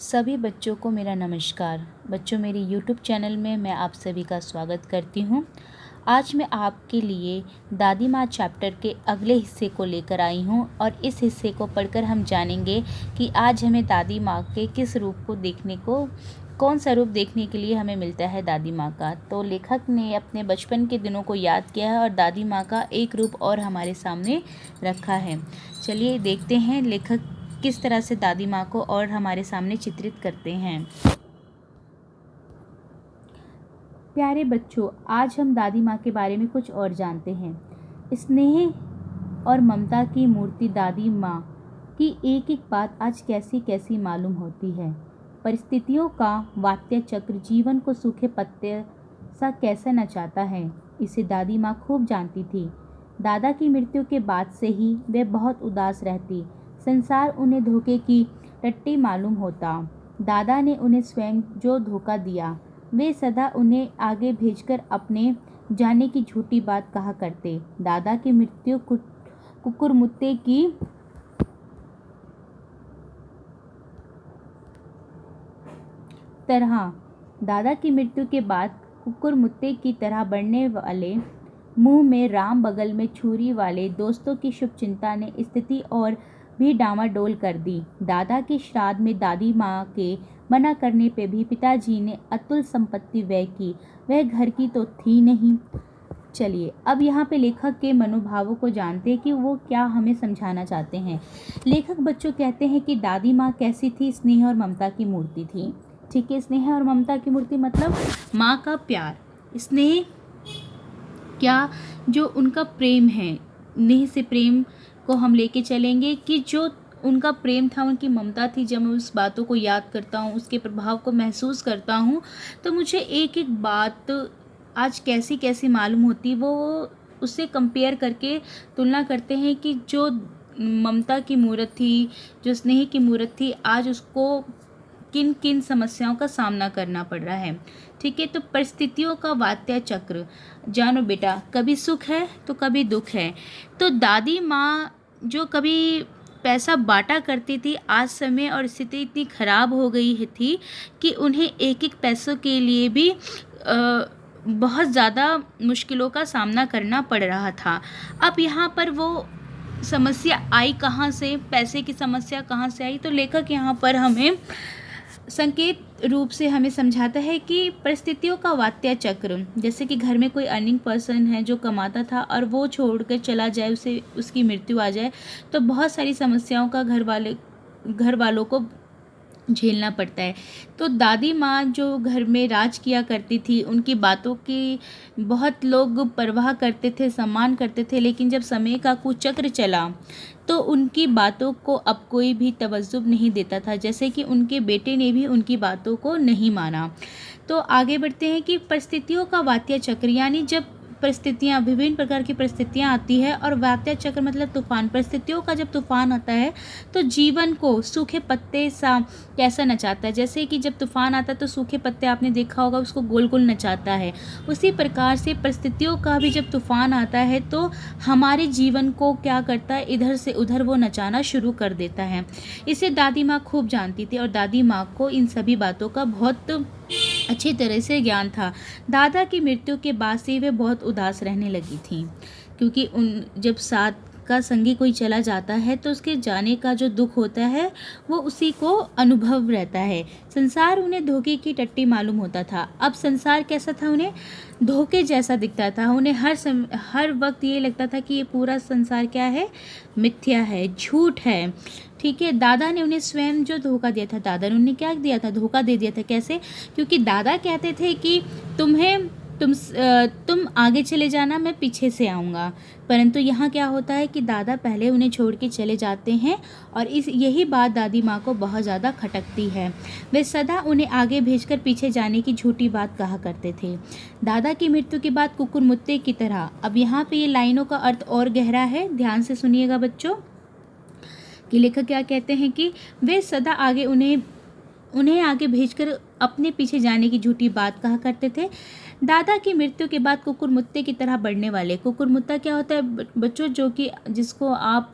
सभी बच्चों को मेरा नमस्कार। बच्चों, मेरे YouTube चैनल में मैं आप सभी का स्वागत करती हूँ। आज मैं आपके लिए दादी माँ चैप्टर के अगले हिस्से को लेकर आई हूँ और इस हिस्से को पढ़कर हम जानेंगे कि आज हमें दादी माँ के किस रूप को कौन सा रूप देखने के लिए हमें मिलता है दादी माँ का। तो लेखक ने अपने बचपन के दिनों को याद किया है और दादी माँ का एक रूप और हमारे सामने रखा है। चलिए देखते हैं लेखक किस तरह से दादी माँ को और हमारे सामने चित्रित करते हैं। प्यारे बच्चों, आज हम दादी माँ के बारे में कुछ और जानते हैं। स्नेह और ममता की मूर्ति दादी माँ की एक एक बात आज कैसी कैसी मालूम होती है। परिस्थितियों का वात्य चक्र जीवन को सूखे पत्ते सा कैसा नचाता है, इसे दादी माँ खूब जानती थी। दादा की मृत्यु के बाद से ही वे बहुत उदास रहती। संसार उन्हें धोखे की टट्टी मालूम होता। दादा ने उन्हें स्वयं जो धोखा दिया, वे सदा उन्हें आगे भेजकर अपने जाने की झूठी बात कहा करते। दादा की मृत्यु कुकुरमुत्ते की बाद कुकुरमुत्ते की तरह बढ़ने वाले मुंह में राम बगल में छुरी वाले दोस्तों की शुभचिंता ने स्थिति और भी डामाडोल कर दी। दादा के श्राद्ध में दादी माँ के मना करने पे भी पिताजी ने अतुल संपत्ति व्यय की। वह घर की तो थी नहीं। चलिए अब यहाँ पे लेखक के मनोभावों को जानते हैं कि वो क्या हमें समझाना चाहते हैं। लेखक बच्चों कहते हैं कि दादी माँ कैसी थी? स्नेह और ममता की मूर्ति थी। ठीक है, स्नेह और ममता की मूर्ति मतलब माँ का प्यार। स्नेह क्या, जो उनका प्रेम है, स्नेह से प्रेम को हम लेके चलेंगे कि जो उनका प्रेम था, उनकी ममता थी। जब मैं उस बातों को याद करता हूँ, उसके प्रभाव को महसूस करता हूँ, तो मुझे एक एक बात आज कैसी कैसी मालूम होती। वो उससे कंपेयर करके तुलना करते हैं कि जो ममता की मूर्त थी, जो स्नेह की मूर्त थी, आज उसको किन किन समस्याओं का सामना करना पड़ रहा है। ठीक है, तो परिस्थितियों का वात्या चक्र जानो बेटा, कभी सुख है तो कभी दुख है। तो दादी माँ जो कभी पैसा बांटा करती थी, आज समय और स्थिति इतनी खराब हो गई थी कि उन्हें एक एक पैसों के लिए भी बहुत ज़्यादा मुश्किलों का सामना करना पड़ रहा था। अब यहाँ पर वो समस्या आई कहाँ से, पैसे की समस्या कहाँ से आई? तो लेखक यहाँ पर हमें संकेत रूप से हमें समझाता है कि परिस्थितियों का वात्या चक्र, जैसे कि घर में कोई अर्निंग पर्सन है जो कमाता था और वो छोड़कर चला जाए, उसकी मृत्यु आ जाए, तो बहुत सारी समस्याओं का घर वालों को झेलना पड़ता है। तो दादी माँ जो घर में राज किया करती थी, उनकी बातों की बहुत लोग परवाह करते थे, सम्मान करते थे, लेकिन जब समय का कुचक्र चला तो उनकी बातों को अब कोई भी तवज्जुह नहीं देता था। जैसे कि उनके बेटे ने भी उनकी बातों को नहीं माना। तो आगे बढ़ते हैं कि परिस्थितियों का वात्या चक्र, यानी जब परिस्थितियाँ, विभिन्न प्रकार की परिस्थितियाँ आती है, और वात्या चक्र मतलब तूफान। परिस्थितियों का जब तूफान आता है तो जीवन को सूखे पत्ते सा कैसा नचाता है। जैसे कि जब तूफान आता है तो सूखे पत्ते आपने देखा होगा, उसको गोल गोल नचाता है। उसी प्रकार से परिस्थितियों का भी जब तूफान आता है तो हमारे जीवन को क्या करता है, इधर से उधर वो नचाना शुरू कर देता है। इसे दादी माँ खूब जानती थी और दादी माँ को इन सभी बातों का बहुत अच्छी तरह से ज्ञान था। दादा की मृत्यु के बाद से वे बहुत उदास रहने लगी थी, क्योंकि जब साथ का संगी कोई चला जाता है तो उसके जाने का जो दुख होता है वो उसी को अनुभव रहता है। संसार उन्हें धोखे की टट्टी मालूम होता था। अब संसार कैसा था? उन्हें धोखे जैसा दिखता था। उन्हें हर वक्त ये लगता था कि ये पूरा संसार क्या है? मिथ्या है, झूठ है। ठीक है, दादा ने उन्हें स्वयं जो धोखा दिया था, दादा ने उन्हें क्या दिया था? धोखा दे दिया था। कैसे? क्योंकि दादा कहते थे कि तुम आगे चले जाना, मैं पीछे से आऊँगा। परंतु यहाँ क्या होता है कि दादा पहले उन्हें छोड़ के चले जाते हैं और यही बात दादी माँ को बहुत ज़्यादा खटकती है। वे सदा उन्हें आगे भेजकर पीछे जाने की झूठी बात कहा करते थे। दादा की मृत्यु के बाद कुकुरमुत्ते की तरह। अब यहाँ पे ये लाइनों का अर्थ और गहरा है, ध्यान से सुनिएगा बच्चों। कि लेखक क्या कहते हैं कि वे सदा उन्हें आगे भेजकर अपने पीछे जाने की झूठी बात कहा करते थे। दादा की मृत्यु के बाद कुकुरमुत्ते की तरह बढ़ने वाले, कुकुरमुत्ता क्या होता है बच्चों, जो कि जिसको आप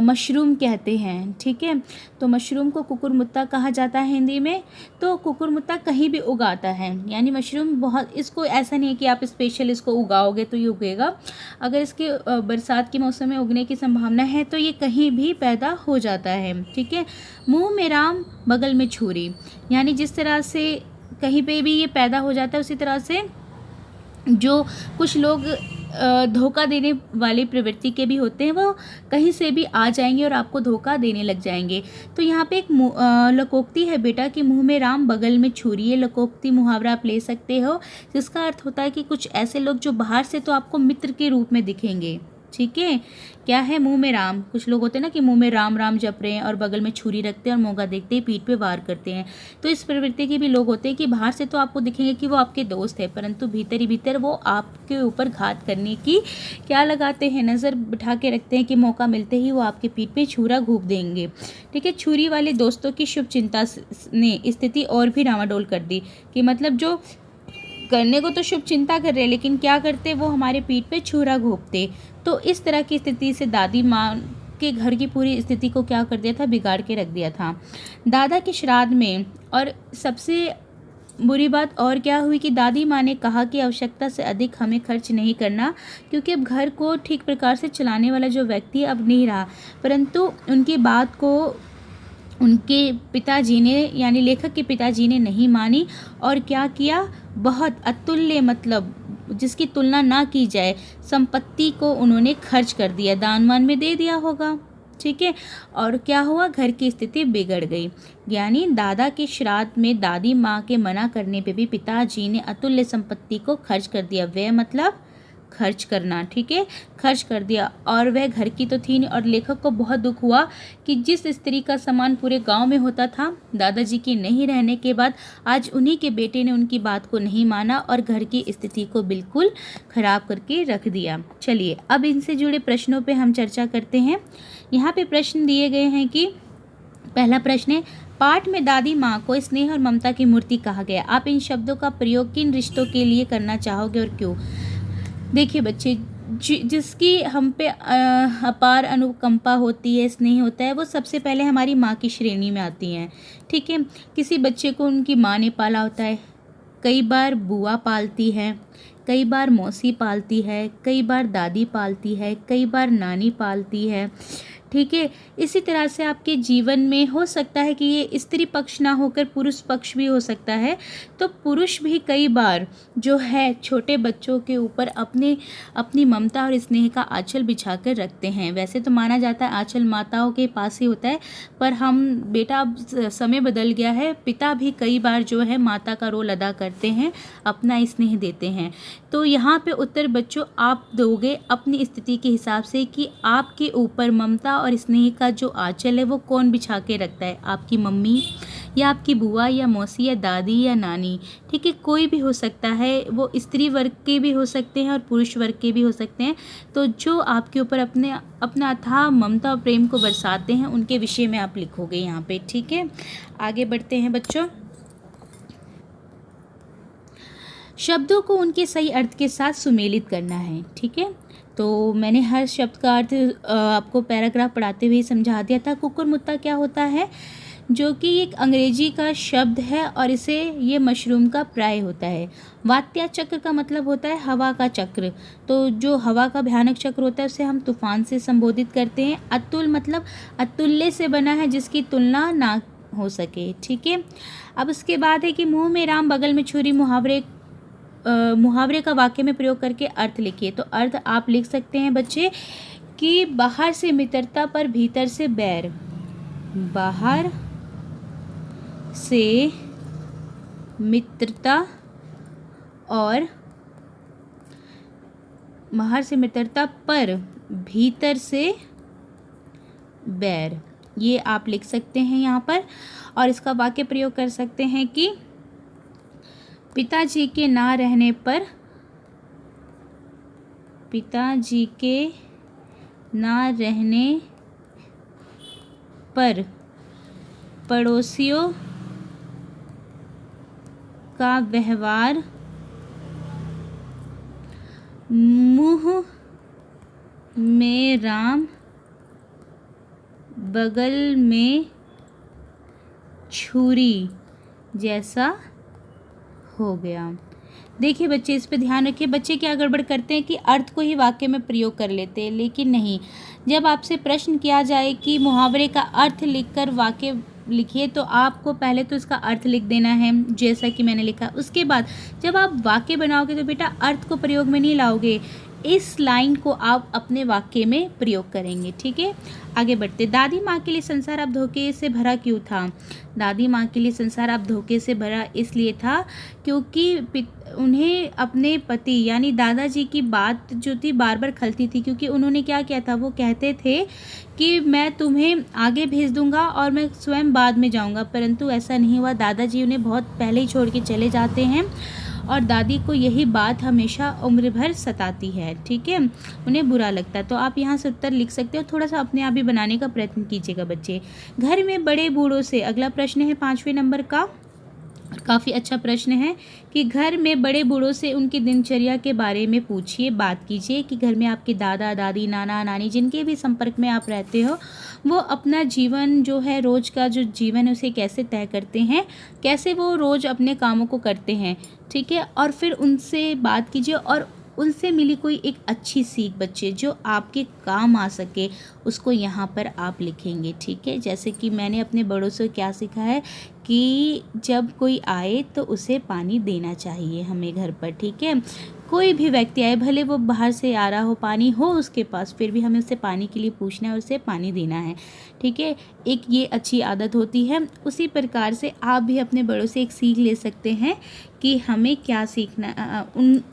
मशरूम कहते हैं, ठीक है। तो मशरूम को कुकुरमुत्ता कहा जाता है हिंदी में। तो कुकुरमुत्ता कहीं भी उगाता है, यानी मशरूम बहुत, इसको ऐसा नहीं है कि आप स्पेशल इसको उगाओगे तो ये उगेगा। अगर इसके बरसात के मौसम में उगने की संभावना है तो ये कहीं भी पैदा हो जाता है, ठीक है। मुंह में राम बगल में छुरी, यानी जिस तरह से कहीं पे भी ये पैदा हो जाता है उसी तरह से जो कुछ लोग धोखा देने वाली प्रवृत्ति के भी होते हैं, वो कहीं से भी आ जाएंगे और आपको धोखा देने लग जाएंगे। तो यहाँ पे एक लोकोक्ति है बेटा कि मुंह में राम बगल में छुरी। ये लोकोक्ति मुहावरा आप ले सकते हो, जिसका अर्थ होता है कि कुछ ऐसे लोग जो बाहर से तो आपको मित्र के रूप में दिखेंगे, ठीक है। क्या है मुंह में राम, कुछ लोग होते हैं ना कि मुंह में राम राम जप रहे हैं और बगल में छुरी रखते हैं और मौका देखते ही पीठ पे वार करते हैं। तो इस प्रवृत्ति के भी लोग होते हैं कि बाहर से तो आपको दिखेंगे कि वो आपके दोस्त है, परंतु भीतर ही भीतर वो आपके ऊपर घात करने की क्या लगाते हैं, नज़र बिठा के रखते हैं कि मौका मिलते ही वो आपके पीठ पे छुरा घूप देंगे, ठीक है। छुरी वाले दोस्तों की शुभ चिंता ने स्थिति और भी डामाडोल कर दी, कि मतलब जो करने को तो शुभ चिंता कर रहे हैं लेकिन क्या करते, वो हमारे पीठ पे छुरा घोंपते। तो इस तरह की स्थिति से दादी माँ के घर की पूरी स्थिति को क्या कर दिया था, बिगाड़ के रख दिया था। दादा के श्राद्ध में, और सबसे बुरी बात और क्या हुई कि दादी माँ ने कहा कि आवश्यकता से अधिक हमें खर्च नहीं करना, क्योंकि अब घर को ठीक प्रकार से चलाने वाला जो व्यक्ति अब नहीं रहा। परंतु उनकी बात को उनके पिताजी ने, यानी लेखक के पिताजी ने नहीं मानी, और क्या किया, बहुत अतुल्य, मतलब जिसकी तुलना ना की जाए संपत्ति को उन्होंने खर्च कर दिया, दान वान में दे दिया होगा, ठीक है। और क्या हुआ, घर की स्थिति बिगड़ गई। यानी दादा के श्राद्ध में दादी माँ के मना करने पे भी पिताजी ने अतुल्य संपत्ति को खर्च कर दिया। व्यय मतलब खर्च करना, ठीक है, खर्च कर दिया। और वह घर की तो थी नहीं, और लेखक को बहुत दुख हुआ कि जिस स्त्री का सम्मान पूरे गांव में होता था, दादाजी की नहीं रहने के बाद आज उन्हीं के बेटे ने उनकी बात को नहीं माना और घर की स्थिति को बिल्कुल खराब करके रख दिया। चलिए अब इनसे जुड़े प्रश्नों पे हम चर्चा करते हैं। यहाँ पे प्रश्न दिए गए हैं कि पहला प्रश्न है, पाठ में दादी माँ को स्नेह और ममता की मूर्ति कहा गया। आप इन शब्दों का प्रयोग किन रिश्तों के लिए करना चाहोगे और क्यों? देखिए बच्चे, जिसकी हम पे अपार अनुकंपा होती है, स्नेह होता है, वो सबसे पहले हमारी माँ की श्रेणी में आती हैं, ठीक है। किसी बच्चे को उनकी माँ ने पाला होता है, कई बार बुआ पालती है, कई बार मौसी पालती है, कई बार दादी पालती है, कई बार नानी पालती है, ठीक है। इसी तरह से आपके जीवन में हो सकता है कि ये स्त्री पक्ष ना होकर पुरुष पक्ष भी हो सकता है। तो पुरुष भी कई बार जो है छोटे बच्चों के ऊपर अपनी ममता और स्नेह का आंचल बिछाकर रखते हैं। वैसे तो माना जाता है आंचल माताओं के पास ही होता है, पर हम बेटा अब समय बदल गया है, पिता भी कई बार जो है माता का रोल अदा करते हैं, अपना स्नेह देते हैं। तो यहाँ पे उत्तर बच्चों आप दोगे अपनी स्थिति के हिसाब से कि आपके ऊपर ममता और स्नेह का जो आंचल है वो कौन बिछा के रखता है, आपकी मम्मी या आपकी बुआ या मौसी या दादी या नानी, ठीक है। कोई भी हो सकता है, वो स्त्री वर्ग के भी हो सकते हैं और पुरुष वर्ग के भी हो सकते हैं। तो जो आपके ऊपर अपना अथाह ममता और प्रेम को बरसाते हैं, उनके विषय में आप लिखोगे यहाँ पे, ठीक है। आगे बढ़ते हैं बच्चों। शब्दों को उनके सही अर्थ के साथ सुमेलित करना है, ठीक है। तो मैंने हर शब्द का अर्थ आपको पैराग्राफ पढ़ाते हुए समझा दिया था। कुकुरमुत्ता क्या होता है, जो कि एक अंग्रेजी का शब्द है और इसे ये मशरूम का प्राय होता है। वात्या चक्र का मतलब होता है हवा का चक्र। तो जो हवा का भयानक चक्र होता है उसे हम तूफान से संबोधित करते हैं। अतुल मतलब अतुल्य से बना है, जिसकी तुलना ना हो सके, ठीक है। अब उसके बाद है कि मुंह में राम बगल में छुरी मुहावरे का वाक्य में प्रयोग करके अर्थ लिखिए। तो अर्थ आप लिख सकते हैं बच्चे कि बाहर से मित्रता पर भीतर से बैर, बाहर से मित्रता और बाहर से मित्रता पर भीतर से बैर, ये आप लिख सकते हैं यहाँ पर। और इसका वाक्य प्रयोग कर सकते हैं कि पिताजी के ना रहने पर, पिताजी के ना रहने पर पड़ोसियों का व्यवहार मुंह में राम बगल में छुरी जैसा हो गया। देखिए बच्चे, इस पे ध्यान रखिए। बच्चे क्या गड़बड़ करते हैं कि अर्थ को ही वाक्य में प्रयोग कर लेते हैं, लेकिन नहीं। जब आपसे प्रश्न किया जाए कि मुहावरे का अर्थ लिखकर वाक्य लिखिए, तो आपको पहले तो इसका अर्थ लिख देना है, जैसा कि मैंने लिखा। उसके बाद जब आप वाक्य बनाओगे तो बेटा अर्थ को प्रयोग में नहीं लाओगे, इस लाइन को आप अपने वाक्य में प्रयोग करेंगे। ठीक है, आगे बढ़ते। दादी माँ के लिए संसार अब धोखे से भरा क्यों था? दादी माँ के लिए संसार अब धोखे से भरा इसलिए था क्योंकि उन्हें अपने पति यानी दादाजी की बात जो थी बार बार खलती थी। क्योंकि उन्होंने क्या किया था, वो कहते थे कि मैं तुम्हें आगे भेज दूंगा और मैं स्वयं बाद में जाऊंगा, परंतु ऐसा नहीं हुआ। दादाजी उन्हें बहुत पहले ही छोड़ के चले जाते हैं और दादी को यही बात हमेशा उम्र भर सताती है। ठीक है, उन्हें बुरा लगता है। तो आप यहाँ से उत्तर लिख सकते हो, थोड़ा सा अपने आप ही बनाने का प्रयत्न कीजिएगा बच्चे। घर में बड़े बूढ़ों से अगला प्रश्न है 5वें नंबर का, काफ़ी अच्छा प्रश्न है कि घर में बड़े बूढ़ों से उनकी दिनचर्या के बारे में पूछिए, बात कीजिए कि घर में आपके दादा दादी नाना नानी जिनके भी संपर्क में आप रहते हो, वो अपना जीवन जो है, रोज़ का जो जीवन है उसे कैसे तय करते हैं, कैसे वो रोज़ अपने कामों को करते हैं। ठीक है, और फिर उनसे बात कीजिए और उनसे मिली कोई एक अच्छी सीख बच्चे जो आपके काम आ सके, उसको यहाँ पर आप लिखेंगे। ठीक है, जैसे कि मैंने अपने बड़ों से क्या सीखा है कि जब कोई आए तो उसे पानी देना चाहिए हमें घर पर। ठीक है, कोई भी व्यक्ति आए, भले वो बाहर से आ रहा हो, पानी हो उसके पास, फिर भी हमें उससे पानी के लिए पूछना है और उसे पानी देना है। ठीक है, एक ये अच्छी आदत होती है। उसी प्रकार से आप भी अपने बड़ों से एक सीख ले सकते हैं कि हमें क्या सीखना,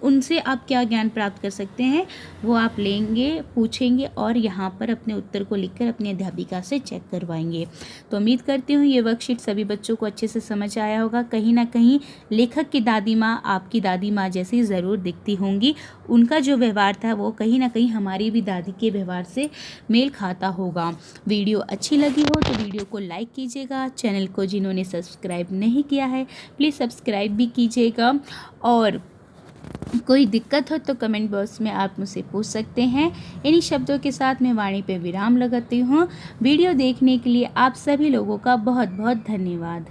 उनसे आप क्या ज्ञान प्राप्त कर सकते हैं, वो आप लेंगे, पूछेंगे और यहाँ पर अपने उत्तर को लिखकर अपनी अध्यापिका से चेक करवाएंगे। तो उम्मीद करती हूँ ये वर्कशीट सभी बच्चों को अच्छे से समझ आया होगा। कहीं ना कहीं लेखक की दादी माँ आपकी दादी माँ जैसी ज़रूर दिखती होंगी, उनका जो व्यवहार था वो कहीं ना कहीं हमारी भी दादी के व्यवहार से मेल खाता होगा। वीडियो अच्छी लगी हो तो वीडियो को लाइक कीजिएगा, चैनल को जिन्होंने सब्सक्राइब नहीं किया है प्लीज़ सब्सक्राइब भी कीजिएगा, और कोई दिक्कत हो तो कमेंट बॉक्स में आप मुझसे पूछ सकते हैं। इन्हीं शब्दों के साथ मैं वाणी पे विराम लगाती हूँ। वीडियो देखने के लिए आप सभी लोगों का बहुत बहुत धन्यवाद।